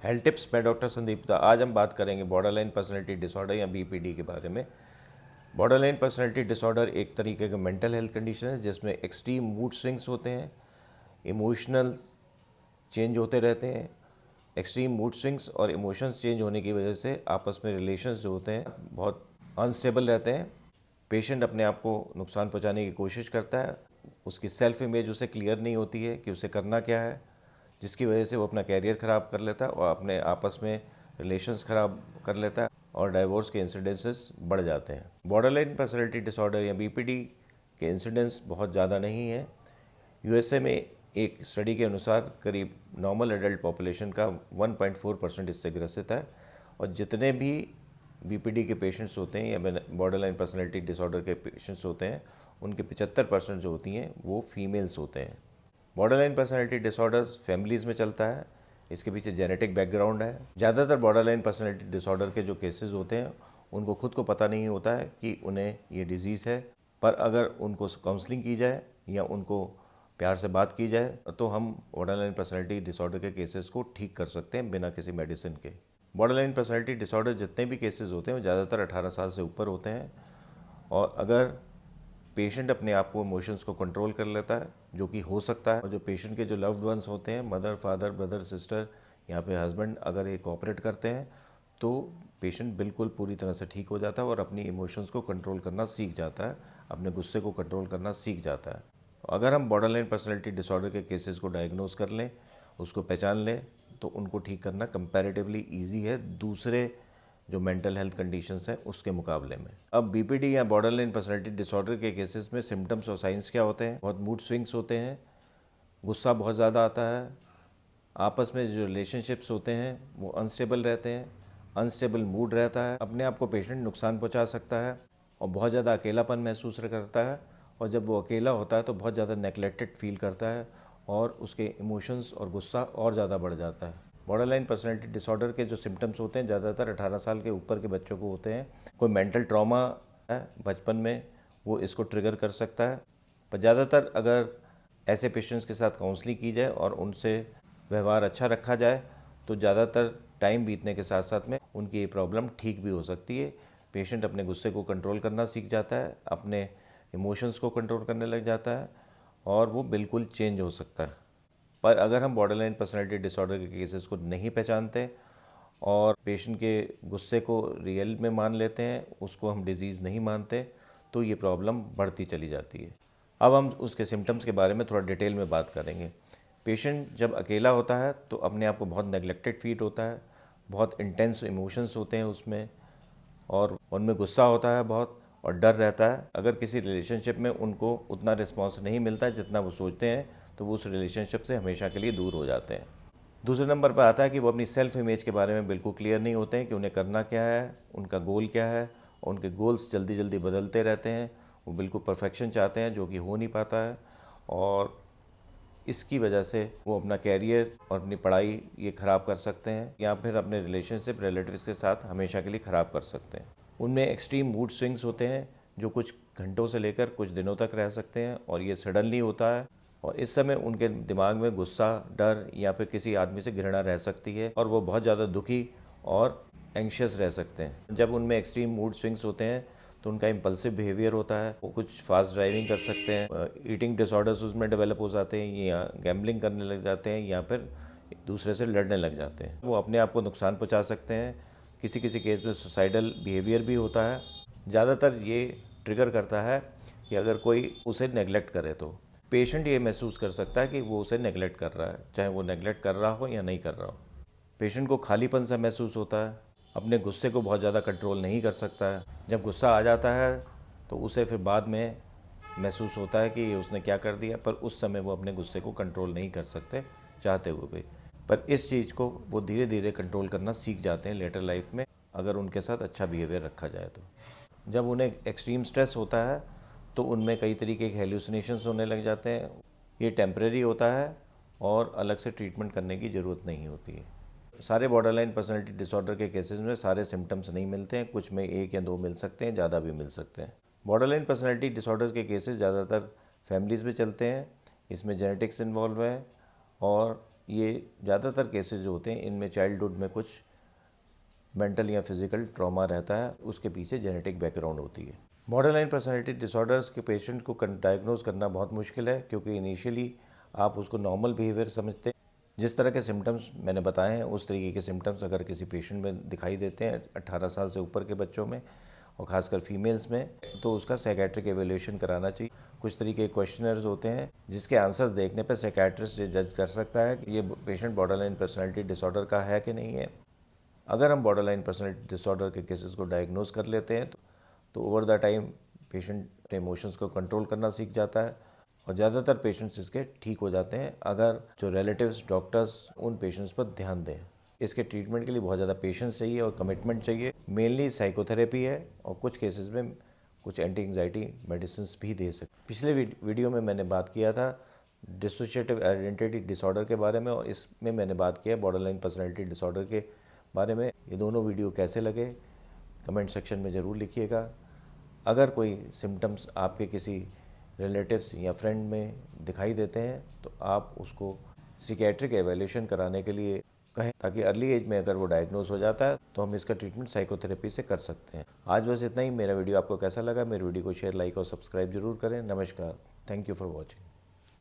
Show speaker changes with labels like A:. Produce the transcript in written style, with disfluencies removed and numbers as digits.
A: Health tips मैं doctor Sandeep दा। आज हम बात करेंगे बॉर्डरलाइन पर्सनैलिटी डिसऑर्डर या बीपीडी के बारे में। बॉर्डरलाइन पर्सनैलिटी डिसऑर्डर एक तरीके का मेंटल हेल्थ कंडीशन है जिसमें एक्सट्रीम मूड स्विंग्स होते हैं, इमोशनल चेंज होते रहते हैं। एक्सट्रीम मूड स्विंग्स और इमोशंस चेंज होने की वजह से आपस में रिलेशंस जो होते हैं बहुत अनस्टेबल रहते हैं। पेशेंट अपने आप को नुकसान पहुंचाने की कोशिश करता है, उसकी सेल्फ इमेज उसे क्लियर नहीं होती है कि उसे करना क्या है, जिसकी वजह से वो अपना कैरियर ख़राब कर लेता है और अपने आपस में रिलेशंस ख़राब कर लेता है और डाइवोर्स के इंसिडेंसेस बढ़ जाते हैं। बॉर्डरलाइन पर्सनैलिटी डिसऑर्डर या बीपीडी के इंसिडेंस बहुत ज़्यादा नहीं है। यूएसए में एक स्टडी के अनुसार करीब नॉर्मल एडल्ट पॉपुलेशन का 1.4% इससे ग्रसित है और जितने भी बीपीडी के पेशेंट्स होते हैं या बॉर्डरलाइन पर्सनैलिटी डिसऑर्डर के पेशेंट्स होते हैं उनके 75% जो होती हैं वो फीमेल्स होते हैं। बॉर्डरलाइन पर्सनैलिटी डिसऑर्डर फैमिलीज़ में चलता है, इसके पीछे जेनेटिक बैकग्राउंड है। ज़्यादातर बॉर्डरलाइन पर्सनैलिटी डिसऑर्डर के जो केसेस होते हैं उनको खुद को पता नहीं होता है कि उन्हें ये डिजीज़ है, पर अगर उनको काउंसलिंग की जाए या उनको प्यार से बात की जाए तो हम बॉर्डरलाइन पर्सनैलिटी डिसऑर्डर के केसेस को ठीक कर सकते हैं बिना किसी मेडिसिन के। बॉर्डरलाइन पर्सनैलिटी डिसऑर्डर जितने भी केसेस होते हैं वो ज़्यादातर 18 साल से ऊपर होते हैं और अगर पेशेंट अपने आप को इमोशंस को कंट्रोल कर लेता है, जो कि हो सकता है, और जो पेशेंट के जो लव्ड वंस होते हैं, मदर, फादर, ब्रदर, सिस्टर या फिर हस्बैंड, अगर ये कोऑपरेट करते हैं तो पेशेंट बिल्कुल पूरी तरह से ठीक हो जाता है और अपनी इमोशंस को कंट्रोल करना सीख जाता है, अपने गुस्से को कंट्रोल करना सीख जाता है। अगर हम बॉर्डरलाइन पर्सनैलिटी डिसऑर्डर के केसेस को डायग्नोज कर लें, उसको पहचान लें, तो उनको ठीक करना कंपैरेटिवली ईजी है दूसरे जो मेंटल हेल्थ कंडीशंस हैं उसके मुकाबले में। अब बीपीडी या बॉर्डरलाइन पर्सनैलिटी डिसऑर्डर के केसेस में सिम्टम्स और साइंस क्या होते हैं? बहुत मूड स्विंग्स होते हैं, गुस्सा बहुत ज़्यादा आता है, आपस में जो रिलेशनशिप्स होते हैं वो अनस्टेबल रहते हैं, अनस्टेबल मूड रहता है, अपने आप को पेशेंट नुकसान पहुंचा सकता है और बहुत ज़्यादा अकेलापन महसूस करता है और जब वो अकेला होता है तो बहुत ज़्यादा नेगलेक्टेड फील करता है और उसके इमोशंस और गुस्सा और ज़्यादा बढ़ जाता है। बॉर्डरलाइन पर्सनैलिटी डिसऑर्डर के जो सिम्टम्स होते हैं ज़्यादातर 18 साल के ऊपर के बच्चों को होते हैं। कोई मेंटल ट्रॉमा है बचपन में वो इसको ट्रिगर कर सकता है, पर ज़्यादातर अगर ऐसे पेशेंट्स के साथ काउंसलिंग की जाए और उनसे व्यवहार अच्छा रखा जाए तो ज़्यादातर टाइम बीतने के साथ साथ में उनकी ये प्रॉब्लम ठीक भी हो सकती है। पेशेंट अपने गुस्से को कंट्रोल करना सीख जाता है, अपने इमोशंस को कंट्रोल करने लग जाता है और वो बिल्कुल चेंज हो सकता है। पर अगर हम बॉर्डरलाइन पर्सनैलिटी डिसऑर्डर के केसेस को नहीं पहचानते और पेशेंट के गुस्से को रियल में मान लेते हैं, उसको हम डिजीज़ नहीं मानते, तो ये प्रॉब्लम बढ़ती चली जाती है। अब हम उसके सिम्टम्स के बारे में थोड़ा डिटेल में बात करेंगे। पेशेंट जब अकेला होता है तो अपने आप को बहुत नेगलेक्टेड फील होता है, बहुत इंटेंस इमोशंस होते हैं उसमें और उनमें गुस्सा होता है बहुत और डर रहता है। अगर किसी रिलेशनशिप में उनको उतना रिस्पॉन्स नहीं मिलता है जितना वो सोचते हैं तो वो उस रिलेशनशिप से हमेशा के लिए दूर हो जाते हैं। दूसरे नंबर पर आता है कि वो अपनी सेल्फ इमेज के बारे में बिल्कुल क्लियर नहीं होते हैं कि उन्हें करना क्या है, उनका गोल क्या है, और उनके गोल्स जल्दी जल्दी बदलते रहते हैं। वो बिल्कुल परफेक्शन चाहते हैं जो कि हो नहीं पाता है और इसकी वजह से वो अपना कैरियर और अपनी पढ़ाई ये ख़राब कर सकते हैं या फिर अपने रिलेशनशिप रिलेटिव्स के साथ हमेशा के लिए ख़राब कर सकते हैं। उनमें एक्सट्रीम मूड स्विंग्स होते हैं जो कुछ घंटों से लेकर कुछ दिनों तक रह सकते हैं और ये सडनली होता है और इस समय उनके दिमाग में गुस्सा, डर या फिर किसी आदमी से घृणा रह सकती है और वो बहुत ज़्यादा दुखी और एंशियस रह सकते हैं। जब उनमें एक्सट्रीम मूड स्विंग्स होते हैं तो उनका इम्पल्सिव बिहेवियर होता है, वो कुछ फास्ट ड्राइविंग कर सकते हैं, ईटिंग डिसऑर्डर्स उसमें डेवलप हो जाते हैं या गैम्बलिंग करने लग जाते हैं या फिर एक दूसरे से लड़ने लग जाते हैं। वो अपने आप को नुकसान पहुंचा सकते हैं, किसी किसी केस में सुसाइडल बिहेवियर भी होता है। ज़्यादातर ये ट्रिगर करता है कि अगर कोई उसे नेगलेक्ट करे तो पेशेंट ये महसूस कर सकता है कि वो उसे नेगलेक्ट कर रहा है, चाहे वो नेगलेक्ट कर रहा हो या नहीं कर रहा हो। पेशेंट को खालीपन सा महसूस होता है, अपने गुस्से को बहुत ज़्यादा कंट्रोल नहीं कर सकता है। जब गुस्सा आ जाता है तो उसे फिर बाद में महसूस होता है कि ये उसने क्या कर दिया, पर उस समय वो अपने गुस्से को कंट्रोल नहीं कर सकते चाहते हुए भी। पर इस चीज़ को वो धीरे धीरे कंट्रोल करना सीख जाते हैं लेटर लाइफ में, अगर उनके साथ अच्छा बिहेवियर रखा जाए तो। जब उन्हें एक्सट्रीम स्ट्रेस होता है तो उनमें कई तरीके के हेल्यूसिनेशंस होने लग जाते हैं। ये टेम्परेरी होता है और अलग से ट्रीटमेंट करने की ज़रूरत नहीं होती है। सारे बॉर्डरलाइन पर्सनैलिटी डिसऑर्डर के केसेस में सारे सिम्टम्स नहीं मिलते हैं, कुछ में 1 या 2 मिल सकते हैं, ज़्यादा भी मिल सकते हैं। बॉर्डरलाइन पर्सनैलिटी डिसऑर्डर्स के केसेस ज़्यादातर फैमिलीज़ में चलते हैं, इसमें जेनेटिक्स इन्वॉल्व है और ये ज़्यादातर केसेस जो होते हैं इनमें चाइल्डहुड में कुछ मेंटल या फिजिकल ट्रॉमा रहता है, उसके पीछे जेनेटिक बैकग्राउंड होती है। बॉर्डरलाइन पर्सनैलिटी डिसऑर्डर्स के पेशेंट को डायग्नोज करना बहुत मुश्किल है, क्योंकि इनिशियली आप उसको नॉर्मल बिहेवियर समझते हैं। जिस तरह के सिम्टम्स मैंने बताए हैं उस तरीके के सिम्टम्स अगर किसी पेशेंट में दिखाई देते हैं 18 साल से ऊपर के बच्चों में और ख़ासकर फीमेल्स में, तो उसका साइकेट्रिक एवेल्यूशन कराना चाहिए। कुछ तरीके के क्वेश्चनर्स होते हैं जिसके आंसर्स देखने पर साइकेट्रिस्ट ये जज कर सकता है कि ये पेशेंट बॉर्डरलाइन पर्सनैलिटी डिसऑर्डर का है कि नहीं है। अगर हम बॉर्डरलाइन पर्सनैलिटी डिसऑर्डर के केसेस को डायग्नोज कर लेते हैं तो ओवर द टाइम पेशेंट अपने इमोशंस को कंट्रोल करना सीख जाता है और ज़्यादातर पेशेंट्स इसके ठीक हो जाते हैं अगर जो रिलेटिव्स डॉक्टर्स उन पेशेंट्स पर ध्यान दें। इसके ट्रीटमेंट के लिए बहुत ज़्यादा पेशेंस चाहिए और कमिटमेंट चाहिए। मेनली साइकोथेरेपी है और कुछ केसेस में कुछ एंटी एंग्जाइटी मेडिसिन भी दे सकते। पिछले वीडियो में मैंने बात किया था डिसोशिएटिव आइडेंटिटी डिसऑर्डर के बारे में और इसमें मैंने बात किया बॉर्डरलाइन पर्सनैलिटी डिसऑर्डर के बारे में। ये दोनों वीडियो कैसे लगे कमेंट सेक्शन में ज़रूर लिखिएगा। अगर कोई सिम्टम्स आपके किसी रिलेटिव्स या फ्रेंड में दिखाई देते हैं तो आप उसको सिकेट्रिक एवेल्यूशन कराने के लिए कहें, ताकि अर्ली एज में अगर वो डायग्नोज हो जाता है तो हम इसका ट्रीटमेंट साइकोथेरेपी से कर सकते हैं। आज बस इतना ही। मेरा वीडियो आपको कैसा लगा, मेरे वीडियो को शेयर, लाइक और सब्सक्राइब जरूर करें। नमस्कार, थैंक यू फॉर वॉचिंग।